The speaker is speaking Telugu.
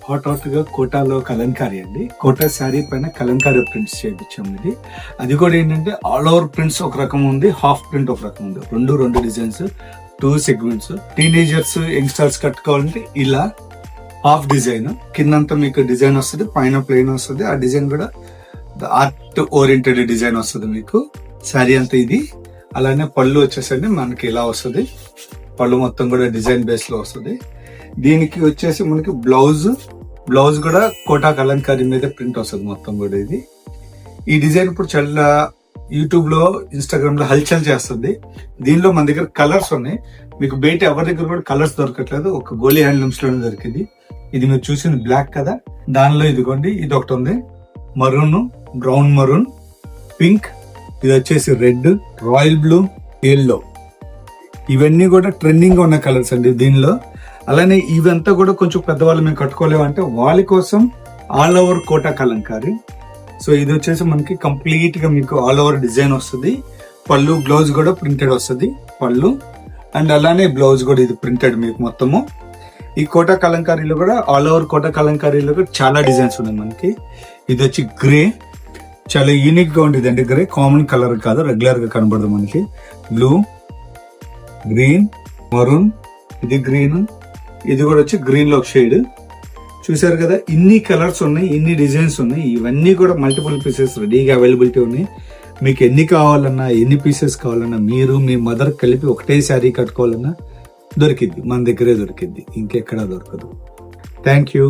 హాట్ గా కోటాలో కలంకారీ అండి. కోటా శారీ పైన కలంకారీ ప్రింట్స్ చేయించాం ఇది. అది కూడా ఏంటంటే ఆల్ ఓవర్ ప్రింట్స్ ఒక రకం ఉంది, హాఫ్ ప్రింట్ ఒక రకం ఉంది. రెండు డిజైన్స్, 2 సెగ్మెంట్స్. టీనేజర్స్, యంగ్స్టర్స్ కట్టుకోవాలంటే ఇలా హాఫ్ డిజైన్, కిందంతా మీకు డిజైన్ వస్తుంది, పైన ప్లెయిన్ వస్తుంది. ఆ డిజైన్ కూడా ఆర్ట్ ఓరియంటెడ్ డిజైన్ వస్తుంది మీకు శారీ అంతా ఇది. అలానే పళ్ళు వచ్చేసండి మనకి ఇలా వస్తుంది. పళ్ళు మొత్తం కూడా డిజైన్ బేస్ లో వస్తుంది. దీనికి వచ్చేసి మనకి బ్లౌజ్ కూడా కోటా కలంకారీ మీద ప్రింట్ వస్తుంది మొత్తం కూడా ఇది. ఈ డిజైన్ ఇప్పుడు చాలా యూట్యూబ్ లో, ఇన్స్టాగ్రామ్ లో హల్చల్ చేస్తుంది. దీనిలో మన దగ్గర కలర్స్ ఉన్నాయి. మీకు బయట ఎవరి దగ్గర కూడా కలర్స్ దొరకట్లేదు, ఒక గోలీ హ్యాండ్లూమ్స్ లోనే దొరికింది. ఇది మీరు చూసింది బ్లాక్ కదా, దానిలో ఇదిగోండి ఇది ఒకటి ఉంది, మరూన్, బ్రౌన్ మరూన్, పింక్, ఇది వచ్చేసి రెడ్, రాయల్ బ్లూ, ఎల్లో. ఇవన్నీ కూడా ట్రెండింగ్ ఉన్న కలర్స్ అండి దీనిలో. అలానే ఇవంతా కూడా కొంచెం పెద్దవాళ్ళు మేము కట్టుకోలేము అంటే వాళ్ళ కోసం all over Kota kalamkari. So ఇది వచ్చేసి మనకి కంప్లీట్ గా మీకు ఆల్ ఓవర్ డిజైన్ వస్తుంది. పళ్ళు, బ్లౌజ్ కూడా ప్రింటెడ్ వస్తుంది, పళ్ళు అండ్ అలానే బ్లౌజ్ కూడా ఇది ప్రింటెడ్ మీకు మొత్తము. ఈ కోటా కలంకారీలో కూడా ఆల్ ఓవర్ కోటా కలంకారీలో కూడా చాలా డిజైన్స్ ఉన్నాయి మనకి. ఇది వచ్చి గ్రే, చాలా యూనిక్ గా ఉండేది అండి. గ్రే కామన్ కలర్ కాదు, రెగ్యులర్ గా కనబడదు మనకి. బ్లూ, గ్రీన్, మరూన్, ఇది గ్రీన్, ఇది కూడా వచ్చి గ్రీన్ లో షేడ్. చూసారు కదా, ఇన్ని కలర్స్ ఉన్నాయి, ఇన్ని డిజైన్స్ ఉన్నాయి. ఇవన్నీ కూడా మల్టిపుల్ పీసెస్ రెడీగా అవైలబిలిటీ ఉన్నాయి. మీకు ఎన్ని కావాలన్నా, ఎన్ని పీసెస్ కావాలన్నా, మీరు మీ మదర్ కలిపి ఒకటే శారీ కట్టుకోవాలన్నా దొరికిద్ది, మన దగ్గరే దొరికిద్ది, ఇంకెక్కడా దొరకదు. Thank you.